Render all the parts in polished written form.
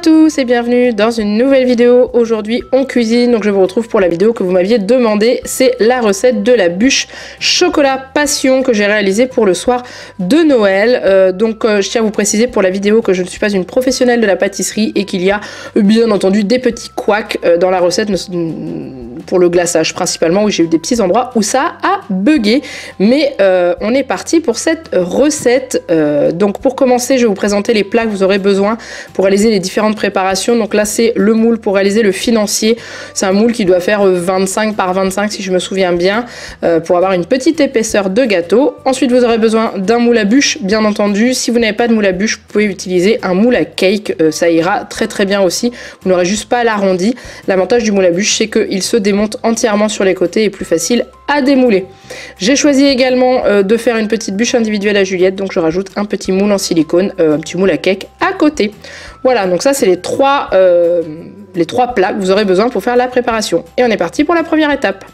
tous et bienvenue dans une nouvelle vidéo. Aujourd'hui on cuisine, donc je vous retrouve pour la vidéo que vous m'aviez demandé. C'est la recette de la bûche chocolat passion que j'ai réalisée pour le soir de Noël. Je tiens à vous préciser pour la vidéo que je ne suis pas une professionnelle de la pâtisserie et qu'il y a bien entendu des petits couacs dans la recette pour le glaçage principalement, où j'ai eu des petits endroits où ça a bugué. Mais on est parti pour cette recette. Donc pour commencer, je vais vous présenter les plats que vous aurez besoin pour réaliser les différentes préparations. Donc là c'est le moule pour réaliser le financier. C'est un moule qui doit faire 25 par 25 si je me souviens bien, pour avoir une petite épaisseur de gâteau. Ensuite vous aurez besoin d'un moule à bûche, bien entendu. Si vous n'avez pas de moule à bûche, vous pouvez utiliser un moule à cake, ça ira très très bien aussi. Vous n'aurez juste pas l'arrondi. L'avantage du moule à bûche, c'est qu'il se démonte entièrement sur les côtés et plus facile à démouler. J'ai choisi également de faire une petite bûche individuelle à Juliette, donc je rajoute un petit moule en silicone, un petit moule à cake à côté. Voilà, donc ça c'est les trois plats que vous aurez besoin pour faire la préparation. Et on est parti pour la première étape.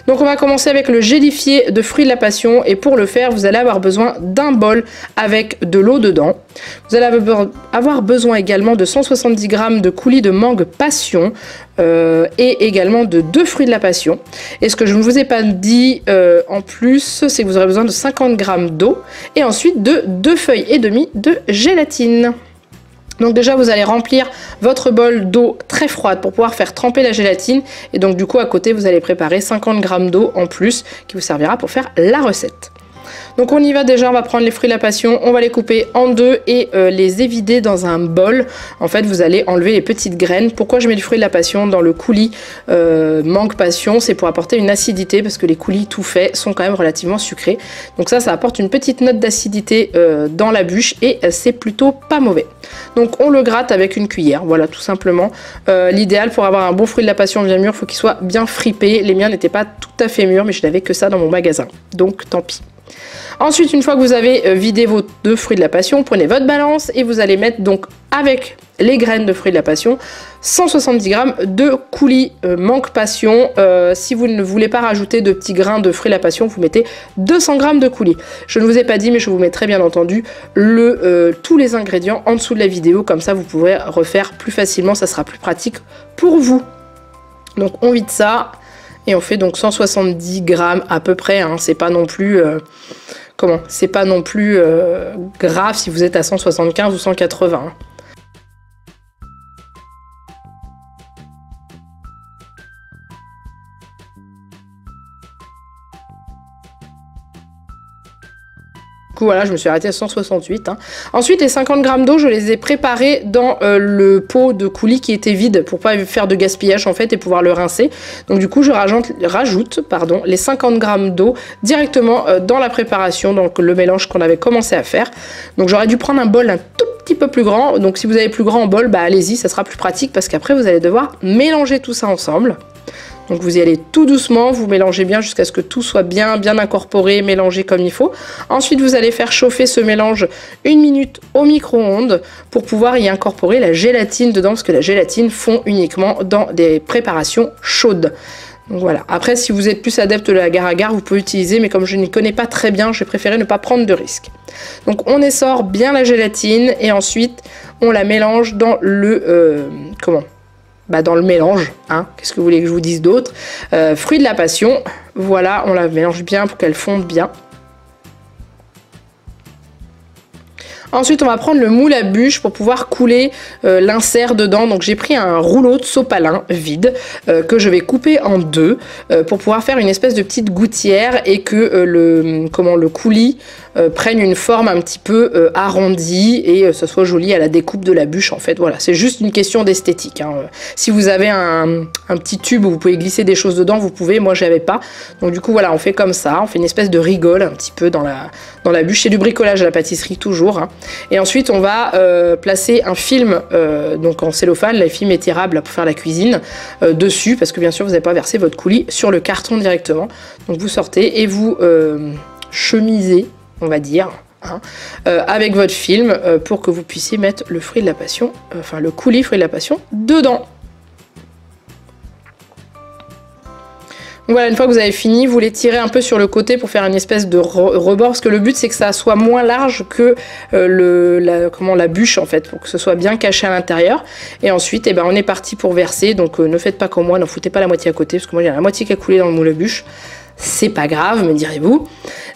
Donc on va commencer avec le gélifié de fruits de la passion, et pour le faire vous allez avoir besoin d'un bol avec de l'eau dedans. Vous allez avoir besoin également de 170 g de coulis de mangue passion et également de 2 fruits de la passion. Et ce que je ne vous ai pas dit en plus, c'est que vous aurez besoin de 50 g d'eau et ensuite de 2 feuilles et demie de gélatine. Donc déjà vous allez remplir votre bol d'eau très froide pour pouvoir faire tremper la gélatine, et donc du coup à côté vous allez préparer 50 g d'eau en plus qui vous servira pour faire la recette. Donc on y va. Déjà on va prendre les fruits de la passion, on va les couper en deux et les évider dans un bol. En fait vous allez enlever les petites graines. Pourquoi je mets le fruit de la passion dans le coulis mangue passion? C'est pour apporter une acidité, parce que les coulis tout faits sont quand même relativement sucrés. Donc ça apporte une petite note d'acidité dans la bûche et c'est plutôt pas mauvais. Donc on le gratte avec une cuillère, voilà tout simplement. L'idéal pour avoir un bon fruit de la passion bien mûr, il faut qu'il soit bien fripé. Les miens n'étaient pas tout à fait mûrs, mais je n'avais que ça dans mon magasin, donc tant pis. Ensuite, une fois que vous avez vidé vos 2 fruits de la passion, prenez votre balance et vous allez mettre donc avec les graines de fruits de la passion 170 g de coulis mangue passion. Si vous ne voulez pas rajouter de petits grains de fruits de la passion, vous mettez 200 g de coulis. Je ne vous ai pas dit, mais je vous mettrai bien entendu tous les ingrédients en dessous de la vidéo, comme ça vous pourrez refaire plus facilement, ça sera plus pratique pour vous. Donc on vide ça. Et on fait donc 170 g à peu près, hein. C'est pas non plus c'est pas non plus grave si vous êtes à 175 ou 180. Hein. Voilà, je me suis arrêtée à 168. Hein. Ensuite, les 50 g d'eau, je les ai préparés dans le pot de coulis qui était vide pour pas faire de gaspillage en fait et pouvoir le rincer. Donc du coup, je rajoute les 50 g d'eau directement dans la préparation, donc le mélange qu'on avait commencé à faire. Donc j'aurais dû prendre un bol un tout petit peu plus grand. Donc si vous avez plus grand en bol, bah allez-y, ça sera plus pratique parce qu'après vous allez devoir mélanger tout ça ensemble. Donc vous y allez tout doucement, vous mélangez bien jusqu'à ce que tout soit bien incorporé, mélangé comme il faut. Ensuite vous allez faire chauffer ce mélange 1 minute au micro-ondes pour pouvoir y incorporer la gélatine dedans, parce que la gélatine fond uniquement dans des préparations chaudes. Donc voilà. Après si vous êtes plus adepte de la agar-agar, vous pouvez utiliser, mais comme je n'y connais pas très bien, j'ai préféré ne pas prendre de risque. Donc on essore bien la gélatine et ensuite on la mélange dans le dans le mélange, hein. Qu'est-ce que vous voulez que je vous dise d'autre? Fruits de la passion, voilà, on la mélange bien pour qu'elle fonde bien. Ensuite, on va prendre le moule à bûche pour pouvoir couler l'insert dedans. Donc, j'ai pris un rouleau de sopalin vide que je vais couper en deux pour pouvoir faire une espèce de petite gouttière et que le coulis prenne une forme un petit peu arrondie et ce soit joli à la découpe de la bûche en fait. Voilà, c'est juste une question d'esthétique. Hein. Si vous avez un petit tube où vous pouvez glisser des choses dedans, vous pouvez. Moi, j'avais pas. Donc du coup, voilà, on fait comme ça. On fait une espèce de rigole un petit peu dans la bûche. C'est du bricolage à la pâtisserie toujours. Hein. Et ensuite, on va placer un film donc en cellophane, le film étirable pour faire la cuisine dessus, parce que bien sûr, vous n'avez pas versé votre coulis sur le carton directement. Donc vous sortez et vous chemisez, on va dire, hein, avec votre film pour que vous puissiez mettre le fruit de la passion, le coulis fruit de la passion dedans. Voilà, une fois que vous avez fini, vous les tirez un peu sur le côté pour faire une espèce de rebord, parce que le but c'est que ça soit moins large que la bûche en fait, pour que ce soit bien caché à l'intérieur. Et ensuite, eh ben, on est parti pour verser, donc ne faites pas comme moi, n'en foutez pas la moitié à côté, parce que moi j'ai la moitié qui a coulé dans le moule à bûche. C'est pas grave, me direz-vous.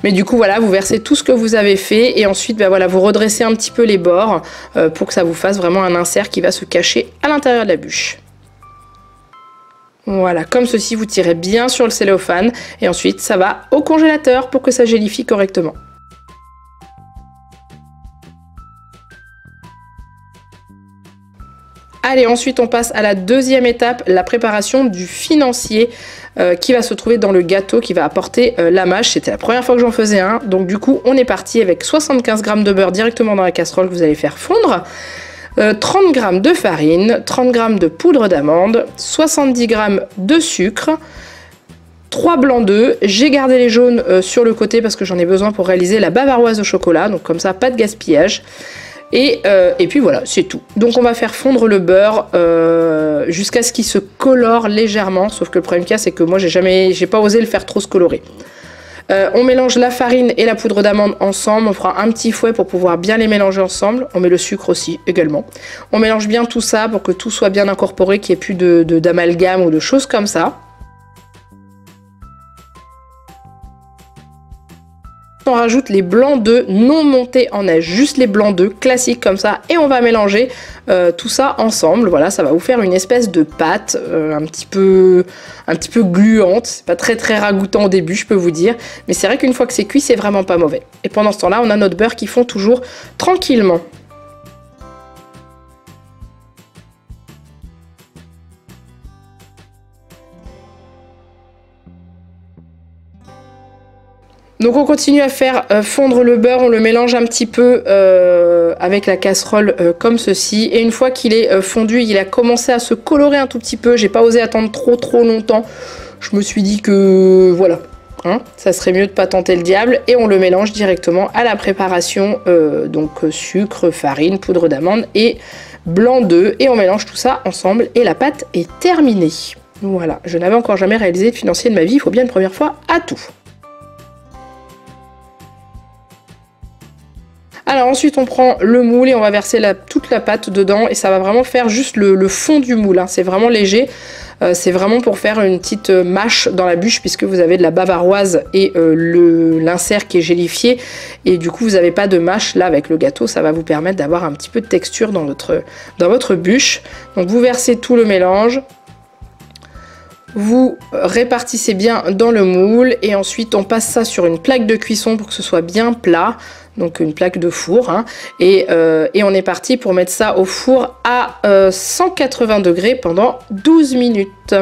Mais du coup, voilà, vous versez tout ce que vous avez fait, et ensuite, ben, voilà, vous redressez un petit peu les bords pour que ça vous fasse vraiment un insert qui va se cacher à l'intérieur de la bûche. Voilà, comme ceci, vous tirez bien sur le cellophane et ensuite ça va au congélateur pour que ça gélifie correctement. Allez, ensuite on passe à la deuxième étape, la préparation du financier qui va se trouver dans le gâteau qui va apporter la mâche. C'était la première fois que j'en faisais un, donc du coup on est parti avec 75 g de beurre directement dans la casserole que vous allez faire fondre. 30 g de farine, 30 g de poudre d'amande, 70 g de sucre, 3 blancs d'œufs. J'ai gardé les jaunes sur le côté parce que j'en ai besoin pour réaliser la bavaroise au chocolat, donc comme ça pas de gaspillage. Et puis voilà, c'est tout. Donc on va faire fondre le beurre jusqu'à ce qu'il se colore légèrement, sauf que le problème qu'il y a, c'est que moi j'ai pas osé le faire trop se colorer. On mélange la farine et la poudre d'amande ensemble, on fera un petit fouet pour pouvoir bien les mélanger ensemble, on met le sucre aussi également. On mélange bien tout ça pour que tout soit bien incorporé, qu'il n'y ait plus d'amalgame ou de choses comme ça. On rajoute les blancs d'œufs non montés en neige, juste les blancs d'œufs classiques comme ça, et on va mélanger tout ça ensemble. Voilà, ça va vous faire une espèce de pâte un petit peu gluante. C'est pas très ragoûtant au début, je peux vous dire, mais c'est vrai qu'une fois que c'est cuit, c'est vraiment pas mauvais. Et pendant ce temps-là, on a notre beurre qui fond toujours tranquillement. Donc on continue à faire fondre le beurre, on le mélange un petit peu avec la casserole comme ceci. Et une fois qu'il est fondu, il a commencé à se colorer un tout petit peu. J'ai pas osé attendre trop longtemps. Je me suis dit que voilà, hein, ça serait mieux de pas tenter le diable. Et on le mélange directement à la préparation, donc sucre, farine, poudre d'amande et blanc d'œuf. Et on mélange tout ça ensemble et la pâte est terminée. Voilà, je n'avais encore jamais réalisé de financier de ma vie, il faut bien une première fois à tout. Alors ensuite on prend le moule et on va verser toute la pâte dedans et ça va vraiment faire juste le fond du moule, hein. C'est vraiment léger, c'est vraiment pour faire une petite mâche dans la bûche puisque vous avez de la bavaroise et l'insert qui est gélifié et du coup vous n'avez pas de mâche là avec le gâteau, ça va vous permettre d'avoir un petit peu de texture dans votre bûche. Donc vous versez tout le mélange. Vous répartissez bien dans le moule et ensuite on passe ça sur une plaque de cuisson pour que ce soit bien plat, donc une plaque de four, hein, et on est parti pour mettre ça au four à 180 degrés pendant 12 minutes.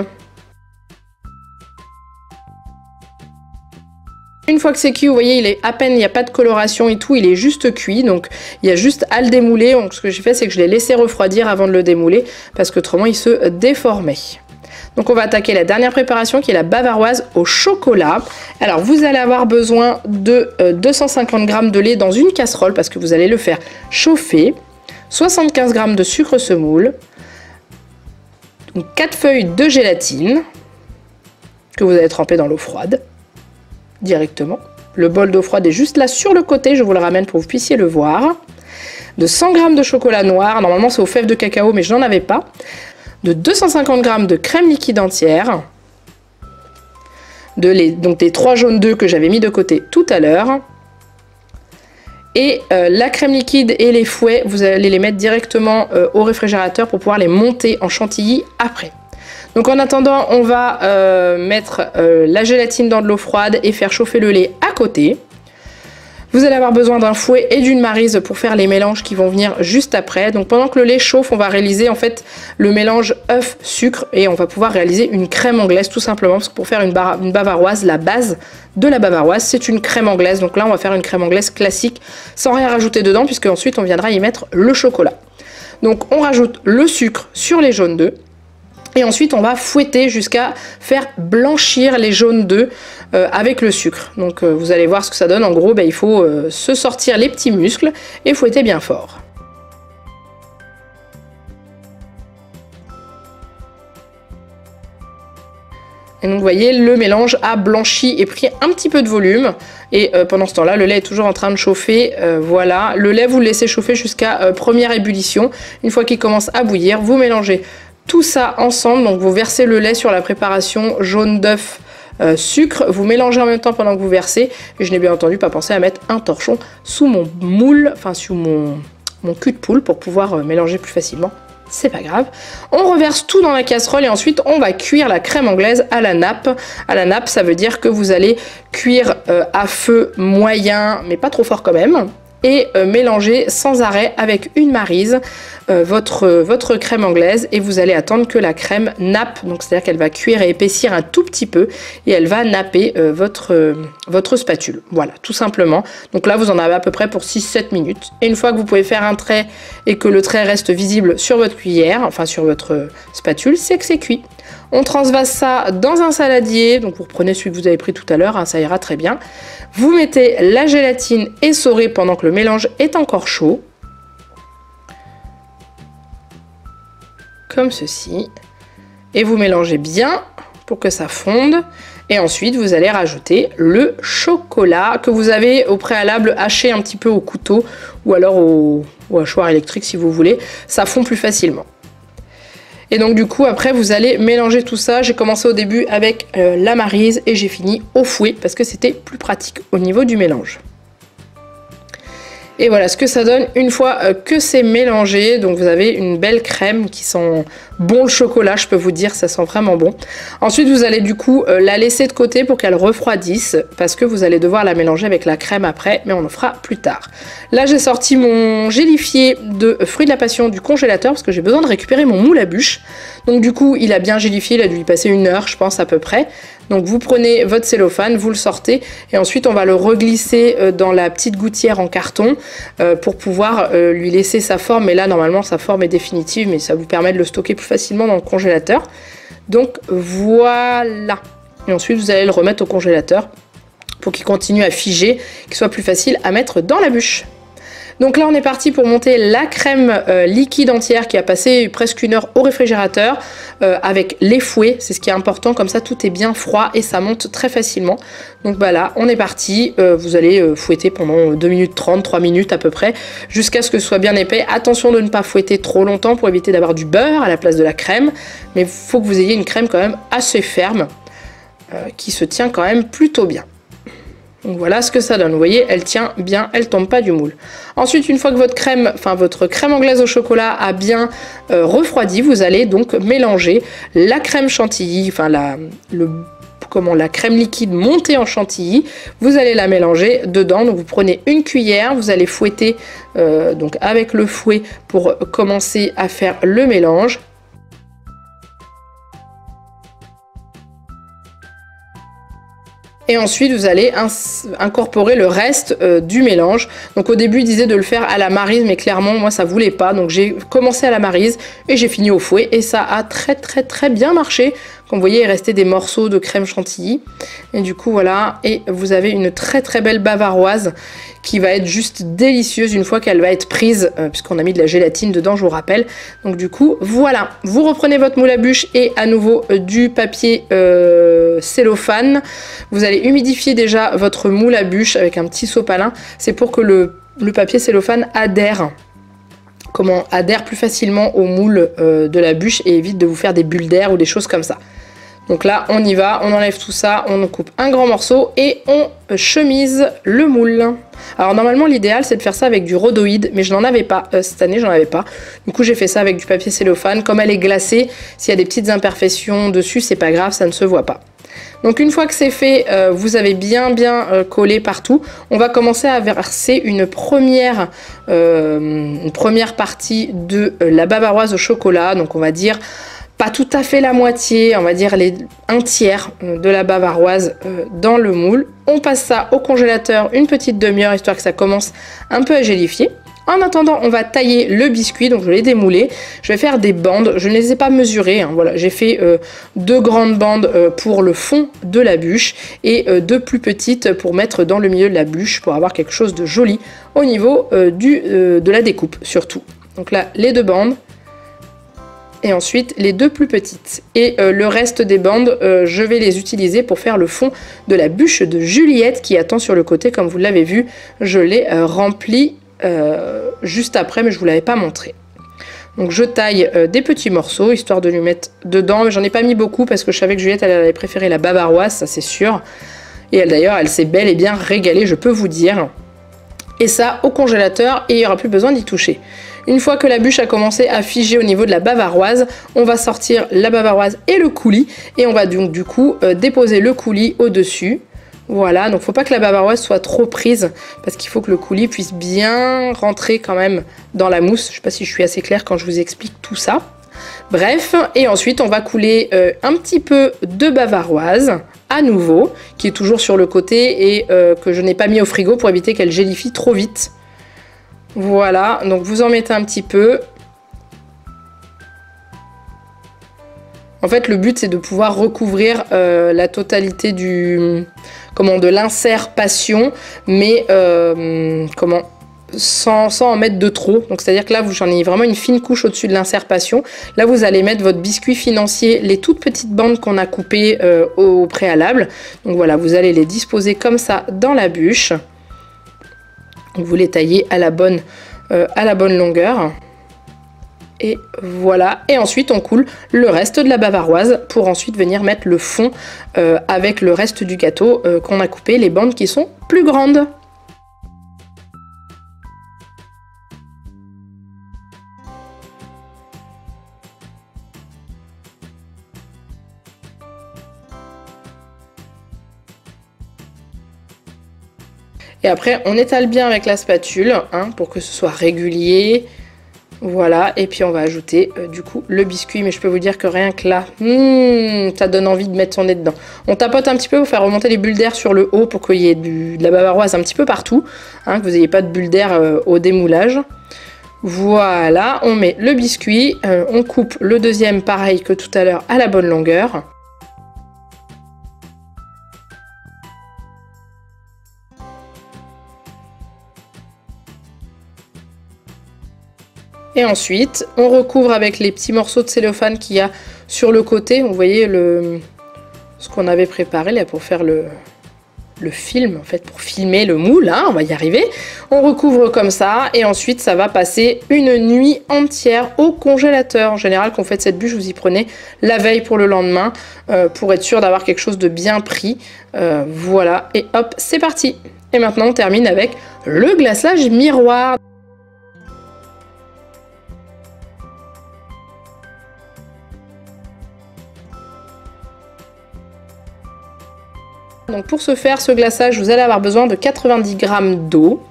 Une fois que c'est cuit, vous voyez, il est à peine, il n'y a pas de coloration et tout, il est juste cuit, donc il y a juste à le démouler. Donc ce que j'ai fait, c'est que je l'ai laissé refroidir avant de le démouler parce qu'autrement il se déformait. Donc on va attaquer la dernière préparation qui est la bavaroise au chocolat. Alors vous allez avoir besoin de 250 g de lait dans une casserole parce que vous allez le faire chauffer, 75 g de sucre semoule, 4 feuilles de gélatine que vous allez tremper dans l'eau froide directement. Le bol d'eau froide est juste là sur le côté, je vous le ramène pour que vous puissiez le voir. De 100 g de chocolat noir, normalement c'est aux fèves de cacao mais je n'en avais pas. De 250 g de crème liquide entière, donc des 3 jaunes d'œufs que j'avais mis de côté tout à l'heure, et la crème liquide et les fouets, vous allez les mettre directement au réfrigérateur pour pouvoir les monter en chantilly après. Donc en attendant, on va mettre la gélatine dans de l'eau froide et faire chauffer le lait à côté. Vous allez avoir besoin d'un fouet et d'une maryse pour faire les mélanges qui vont venir juste après. Donc pendant que le lait chauffe, on va réaliser en fait le mélange œuf-sucre et on va pouvoir réaliser une crème anglaise tout simplement parce que pour faire une bavaroise, la base de la bavaroise, c'est une crème anglaise. Donc là, on va faire une crème anglaise classique sans rien rajouter dedans puisque ensuite on viendra y mettre le chocolat. Donc on rajoute le sucre sur les jaunes d'œufs. Et ensuite, on va fouetter jusqu'à faire blanchir les jaunes d'œufs avec le sucre. Donc, vous allez voir ce que ça donne. En gros, il faut se sortir les petits muscles et fouetter bien fort. Et donc vous voyez, le mélange a blanchi et pris un petit peu de volume. Et pendant ce temps-là, le lait est toujours en train de chauffer. Voilà, le lait, vous le laissez chauffer jusqu'à première ébullition. Une fois qu'il commence à bouillir, vous mélangez tout ça ensemble. Donc vous versez le lait sur la préparation jaune d'œuf, sucre. Vous mélangez en même temps pendant que vous versez. Et je n'ai bien entendu pas pensé à mettre un torchon sous mon moule, enfin sous mon cul de poule pour pouvoir mélanger plus facilement. C'est pas grave. On reverse tout dans la casserole et ensuite on va cuire la crème anglaise à la nappe. À la nappe, ça veut dire que vous allez cuire à feu moyen, mais pas trop fort quand même. Et mélanger sans arrêt avec une maryse votre crème anglaise et vous allez attendre que la crème nappe, donc c'est-à-dire qu'elle va cuire et épaissir un tout petit peu et elle va napper votre spatule. Voilà, tout simplement. Donc là, vous en avez à peu près pour 6-7 minutes. Et une fois que vous pouvez faire un trait et que le trait reste visible sur votre cuillère, enfin sur votre spatule, c'est que c'est cuit. On transvase ça dans un saladier, donc vous reprenez celui que vous avez pris tout à l'heure, hein, ça ira très bien. Vous mettez la gélatine essorée pendant que le mélange est encore chaud. Comme ceci. Et vous mélangez bien pour que ça fonde. Et ensuite, vous allez rajouter le chocolat que vous avez au préalable haché un petit peu au couteau ou alors au hachoir électrique si vous voulez. Ça fond plus facilement. Et donc du coup après vous allez mélanger tout ça. J'ai commencé au début avec la maryse et j'ai fini au fouet parce que c'était plus pratique au niveau du mélange. Et voilà ce que ça donne une fois que c'est mélangé. Donc vous avez une belle crème qui sent bon le chocolat, je peux vous dire, ça sent vraiment bon. Ensuite vous allez du coup la laisser de côté pour qu'elle refroidisse parce que vous allez devoir la mélanger avec la crème après, mais on en fera plus tard. Là j'ai sorti mon gélifié de fruits de la passion du congélateur parce que j'ai besoin de récupérer mon moule à bûche. Donc du coup il a bien gélifié, il a dû y passer 1 heure je pense à peu près. Donc vous prenez votre cellophane, vous le sortez et ensuite on va le reglisser dans la petite gouttière en carton pour pouvoir lui laisser sa forme. Mais là normalement sa forme est définitive mais ça vous permet de le stocker plus facilement dans le congélateur. Donc voilà. Et ensuite vous allez le remettre au congélateur pour qu'il continue à figer, qu'il soit plus facile à mettre dans la bûche. Donc là on est parti pour monter la crème liquide entière qui a passé presque 1 heure au réfrigérateur avec les fouets, c'est ce qui est important, comme ça tout est bien froid et ça monte très facilement. Donc bah là on est parti, vous allez fouetter pendant 2 minutes 30, 3 minutes à peu près, jusqu'à ce que ce soit bien épais. Attention de ne pas fouetter trop longtemps pour éviter d'avoir du beurre à la place de la crème, mais il faut que vous ayez une crème quand même assez ferme qui se tient quand même plutôt bien. Donc voilà ce que ça donne, vous voyez, elle tient bien, elle tombe pas du moule. Ensuite, une fois que votre crème anglaise au chocolat a bien refroidi, vous allez donc mélanger la crème chantilly, enfin la crème liquide montée en chantilly, vous allez la mélanger dedans. Donc vous prenez une cuillère, vous allez fouetter donc avec le fouet pour commencer à faire le mélange. Et ensuite, vous allez incorporer le reste du mélange. Donc au début, il disait de le faire à la maryse, mais clairement, moi, ça voulait pas. Donc j'ai commencé à la maryse et j'ai fini au fouet. Et ça a très bien marché. Comme vous voyez, il restait des morceaux de crème chantilly. Et du coup, voilà. Et vous avez une très belle bavaroise qui va être juste délicieuse une fois qu'elle va être prise, puisqu'on a mis de la gélatine dedans, je vous rappelle. Donc du coup, voilà. Vous reprenez votre moule à bûche et à nouveau du papier cellophane. Vous allez humidifier déjà votre moule à bûche avec un petit sopalin. C'est pour que le papier cellophane adhère. Adhère plus facilement au moule de la bûche et évite de vous faire des bulles d'air ou des choses comme ça. Donc là, on y va, on enlève tout ça, on en coupe un grand morceau et on chemise le moule. Alors normalement, l'idéal, c'est de faire ça avec du rhodoïde, mais je n'en avais pas. Cette année, j'en avais pas. Du coup, j'ai fait ça avec du papier cellophane. Comme elle est glacée, s'il y a des petites imperfections dessus, c'est pas grave, ça ne se voit pas. Donc une fois que c'est fait, vous avez bien collé partout. On va commencer à verser une première partie de la bavaroise au chocolat. Donc on va dire pas tout à fait la moitié, on va dire un tiers de la bavaroise dans le moule. On passe ça au congélateur une petite demi-heure histoire que ça commence un peu à gélifier. En attendant, on va tailler le biscuit, donc je l'ai démoulé. Je vais faire des bandes, je ne les ai pas mesurées, hein, voilà. J'ai fait 2 grandes bandes pour le fond de la bûche et 2 plus petites pour mettre dans le milieu de la bûche pour avoir quelque chose de joli au niveau de la découpe surtout. Donc là, les 2 bandes. et ensuite les deux plus petites. Et le reste des bandes, je vais les utiliser pour faire le fond de la bûche de Juliette qui attend sur le côté. Comme vous l'avez vu, je l'ai rempli juste après, mais je ne vous l'avais pas montré. Donc je taille des petits morceaux, histoire de lui mettre dedans. Mais j'en ai pas mis beaucoup parce que je savais que Juliette, elle avait préféré la bavaroise, ça c'est sûr. Et elle d'ailleurs, elle s'est bel et bien régalée, je peux vous dire. Et ça au congélateur et il n'y aura plus besoin d'y toucher. Une fois que la bûche a commencé à figer au niveau de la bavaroise, on va sortir la bavaroise et le coulis. Et on va donc du coup déposer le coulis au-dessus. Voilà, donc faut pas que la bavaroise soit trop prise parce qu'il faut que le coulis puisse bien rentrer quand même dans la mousse. Je sais pas si je suis assez claire quand je vous explique tout ça. Bref, et ensuite on va couler un petit peu de bavaroise à nouveau, qui est toujours sur le côté et que je n'ai pas mis au frigo pour éviter qu'elle gélifie trop vite. Voilà, donc vous en mettez un petit peu. En fait, le but c'est de pouvoir recouvrir la totalité de l'insert passion, mais sans en mettre de trop. Donc c'est à dire que là j'en ai vraiment une fine couche au dessus de l'insert passion. Là vous allez mettre votre biscuit financier, les toutes petites bandes qu'on a coupées au préalable. Donc voilà, vous allez les disposer comme ça dans la bûche. Vous les taillez à la bonne longueur. Et voilà, et ensuite on coule le reste de la bavaroise pour ensuite venir mettre le fond avec le reste du gâteau qu'on a coupé, les bandes qui sont plus grandes. Et après, on étale bien avec la spatule hein, pour que ce soit régulier. Voilà, et puis on va ajouter du coup le biscuit. Mais je peux vous dire que rien que là, ça donne envie de mettre son nez dedans. On tapote un petit peu pour faire remonter les bulles d'air sur le haut pour qu'il y ait de la bavaroise un petit peu partout. Hein, que vous n'ayez pas de bulles d'air au démoulage. Voilà, on met le biscuit. On coupe le deuxième pareil que tout à l'heure à la bonne longueur. Et ensuite, on recouvre avec les petits morceaux de cellophane qu'il y a sur le côté. Vous voyez ce qu'on avait préparé là pour faire le film, en fait, pour filmer le moule. Hein, on va y arriver. On recouvre comme ça et ensuite, ça va passer une nuit entière au congélateur. En général, quand vous faites cette bûche, vous y prenez la veille pour le lendemain pour être sûr d'avoir quelque chose de bien pris. Voilà, et hop, c'est parti. Et maintenant, on termine avec le glaçage miroir. Donc pour ce faire, ce glaçage, vous allez avoir besoin de 90 g d'eau,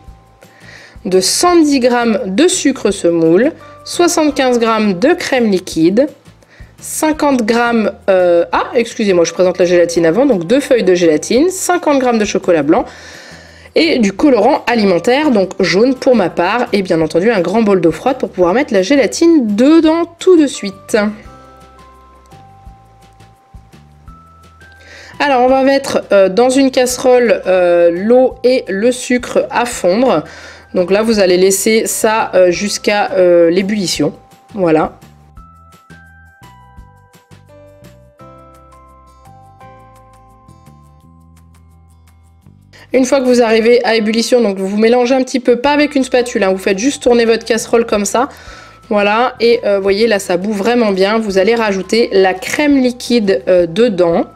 de 110 g de sucre semoule, 75 g de crème liquide, 50 g... excusez-moi, je présente la gélatine avant, donc 2 feuilles de gélatine, 50 g de chocolat blanc et du colorant alimentaire, donc jaune pour ma part, et bien entendu un grand bol d'eau froide pour pouvoir mettre la gélatine dedans tout de suite. Alors on va mettre dans une casserole l'eau et le sucre à fondre. Donc là vous allez laisser ça jusqu'à l'ébullition. Voilà. Une fois que vous arrivez à ébullition, donc vous mélangez un petit peu, pas avec une spatule, hein, vous faites juste tourner votre casserole comme ça. Voilà, et vous voyez là ça bout vraiment bien. Vous allez rajouter la crème liquide dedans.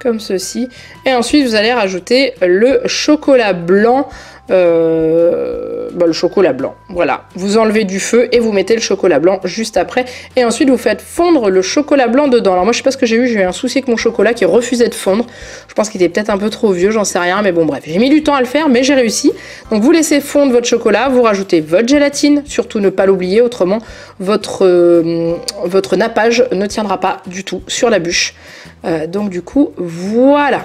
Comme ceci, et ensuite vous allez rajouter le chocolat blanc, le chocolat blanc, voilà, vous enlevez du feu et vous mettez le chocolat blanc juste après, et ensuite vous faites fondre le chocolat blanc dedans. Alors moi je sais pas ce que j'ai eu un souci avec mon chocolat qui refusait de fondre, je pense qu'il était peut-être un peu trop vieux, j'en sais rien, mais bon bref, j'ai mis du temps à le faire, mais j'ai réussi. Donc vous laissez fondre votre chocolat, vous rajoutez votre gélatine, surtout ne pas l'oublier, autrement votre nappage ne tiendra pas du tout sur la bûche. Donc du coup voilà,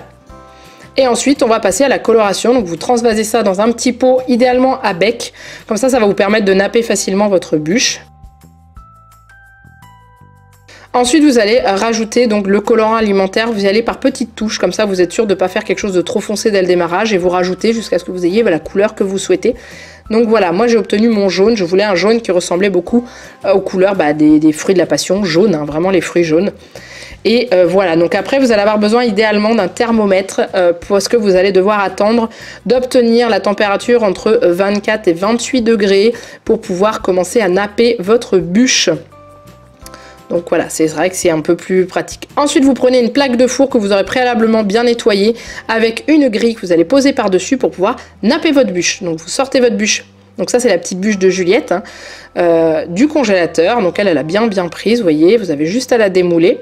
et ensuite on va passer à la coloration. Donc vous transvasez ça dans un petit pot, idéalement à bec, comme ça va vous permettre de napper facilement votre bûche. Ensuite, vous allez rajouter donc le colorant alimentaire. Vous y allez par petites touches, comme ça vous êtes sûr de ne pas faire quelque chose de trop foncé dès le démarrage et vous rajoutez jusqu'à ce que vous ayez la couleur que vous souhaitez. Donc voilà, moi j'ai obtenu mon jaune. Je voulais un jaune qui ressemblait beaucoup aux couleurs des fruits de la passion, jaune, hein, vraiment les fruits jaunes. Et voilà, donc après vous allez avoir besoin idéalement d'un thermomètre parce que vous allez devoir attendre d'obtenir la température entre 24 et 28 degrés pour pouvoir commencer à napper votre bûche. Donc voilà, c'est vrai que c'est un peu plus pratique. Ensuite, vous prenez une plaque de four que vous aurez préalablement bien nettoyée avec une grille que vous allez poser par-dessus pour pouvoir napper votre bûche. Donc vous sortez votre bûche. Donc ça, c'est la petite bûche de Juliette, hein, du congélateur. Donc elle a bien prise, vous voyez. Vous avez juste à la démouler.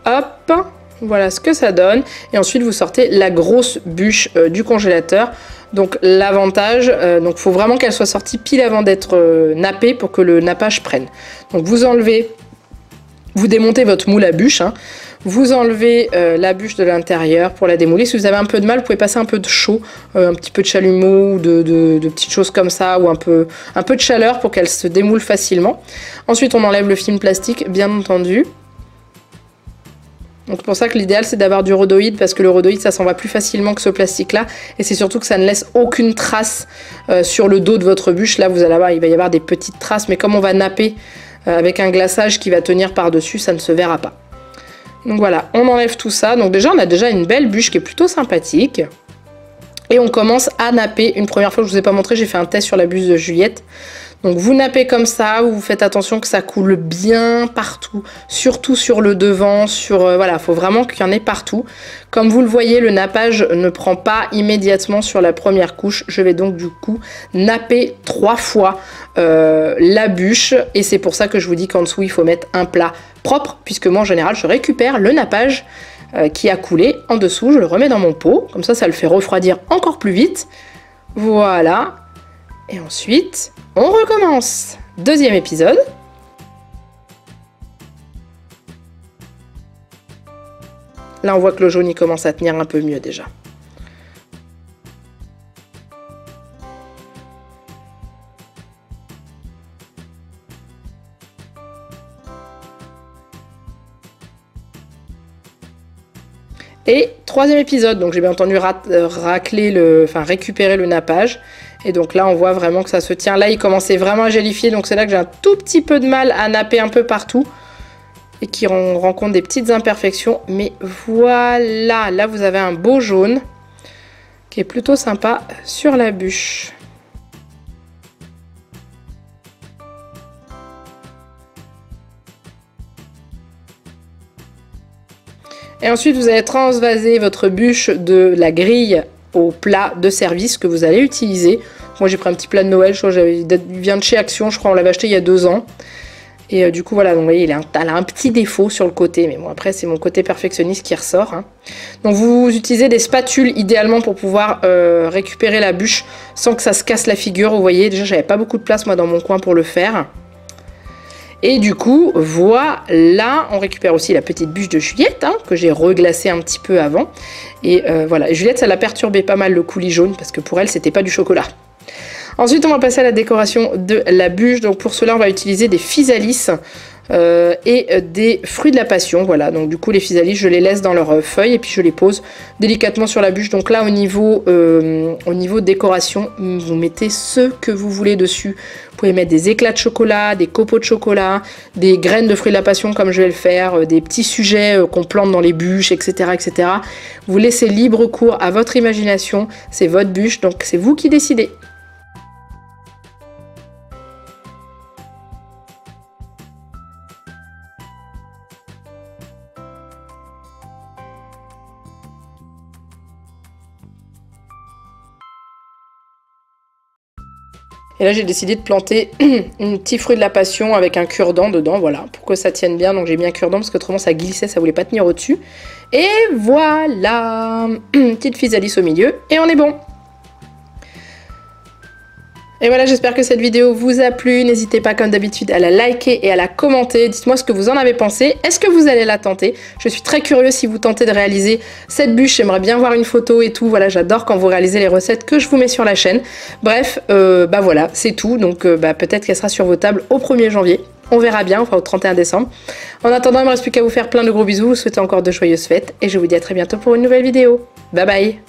Hop, voilà ce que ça donne. Et ensuite, vous sortez la grosse bûche du congélateur. Donc l'avantage, donc faut vraiment qu'elle soit sortie pile avant d'être nappée pour que le nappage prenne. Donc vous enlevez... Vous démontez votre moule à bûche, hein. Vous enlevez la bûche de l'intérieur pour la démouler. Si vous avez un peu de mal, vous pouvez passer un peu de chaud, un petit peu de chalumeau ou de petites choses comme ça, ou un peu de chaleur pour qu'elle se démoule facilement. Ensuite, on enlève le film plastique, bien entendu. Donc c'est pour ça que l'idéal c'est d'avoir du rhodoïde parce que le rhodoïde ça s'en va plus facilement que ce plastique là et c'est surtout que ça ne laisse aucune trace sur le dos de votre bûche. Là vous allez voir, il va y avoir des petites traces mais comme on va napper avec un glaçage qui va tenir par dessus, ça ne se verra pas. Donc voilà, on enlève tout ça. Donc déjà on a déjà une belle bûche qui est plutôt sympathique et on commence à napper. Une première fois je vous ai pas montré, j'ai fait un test sur la bûche de Juliette. Donc vous nappez comme ça, vous faites attention que ça coule bien partout, surtout sur le devant, voilà, faut vraiment qu'il y en ait partout. Comme vous le voyez, le nappage ne prend pas immédiatement sur la première couche. Je vais donc du coup napper 3 fois la bûche et c'est pour ça que je vous dis qu'en dessous il faut mettre un plat propre puisque moi en général je récupère le nappage qui a coulé en dessous, je le remets dans mon pot, comme ça le fait refroidir encore plus vite. Voilà. Et ensuite, on recommence. Deuxième épisode. Là, on voit que le jaune, il commence à tenir un peu mieux déjà. Et troisième épisode, donc j'ai bien entendu récupérer le nappage. Et donc là, on voit vraiment que ça se tient. Là, il commençait vraiment à gélifier, donc c'est là que j'ai un tout petit peu de mal à napper un peu partout. Et qui rencontre des petites imperfections. Mais voilà, là, vous avez un beau jaune qui est plutôt sympa sur la bûche. Et ensuite, vous allez transvaser votre bûche de la grille au plat de service que vous allez utiliser. Moi j'ai pris un petit plat de Noël, je crois il vient de chez Action, je crois on l'avait acheté il y a 2 ans. Et du coup voilà, donc vous voyez, elle a un petit défaut sur le côté, mais bon après c'est mon côté perfectionniste qui ressort. Hein. Donc vous utilisez des spatules idéalement pour pouvoir récupérer la bûche sans que ça se casse la figure, vous voyez, déjà j'avais pas beaucoup de place moi dans mon coin pour le faire. Et du coup, voilà, on récupère aussi la petite bûche de Juliette, hein, que j'ai reglacée un petit peu avant. Et voilà, Juliette, ça l'a perturbé pas mal le coulis jaune, parce que pour elle, c'était pas du chocolat. Ensuite, on va passer à la décoration de la bûche. Donc pour cela, on va utiliser des physalis et des fruits de la passion. Voilà, donc du coup, les physalis, je les laisse dans leurs feuilles et puis je les pose délicatement sur la bûche. Donc là, au niveau décoration, vous mettez ce que vous voulez dessus. Vous pouvez mettre des éclats de chocolat, des copeaux de chocolat, des graines de fruits de la passion comme je vais le faire, des petits sujets qu'on plante dans les bûches, etc., etc. Vous laissez libre cours à votre imagination. C'est votre bûche, donc c'est vous qui décidez. Et là, j'ai décidé de planter un petit fruit de la passion avec un cure-dent dedans, voilà, pour que ça tienne bien. Donc j'ai mis un cure-dent parce qu'autrement ça glissait, ça voulait pas tenir au-dessus. Et voilà, une petite physalis au milieu et on est bon. Et voilà, j'espère que cette vidéo vous a plu. N'hésitez pas comme d'habitude à la liker et à la commenter. Dites-moi ce que vous en avez pensé. Est-ce que vous allez la tenter? Je suis très curieuse si vous tentez de réaliser cette bûche. J'aimerais bien voir une photo et tout. Voilà, j'adore quand vous réalisez les recettes que je vous mets sur la chaîne. Bref, bah voilà, c'est tout. Donc peut-être qu'elle sera sur vos tables au 1er janvier. On verra bien, enfin au 31 décembre. En attendant, il ne me reste plus qu'à vous faire plein de gros bisous, vous souhaiter encore de joyeuses fêtes et je vous dis à très bientôt pour une nouvelle vidéo. Bye bye!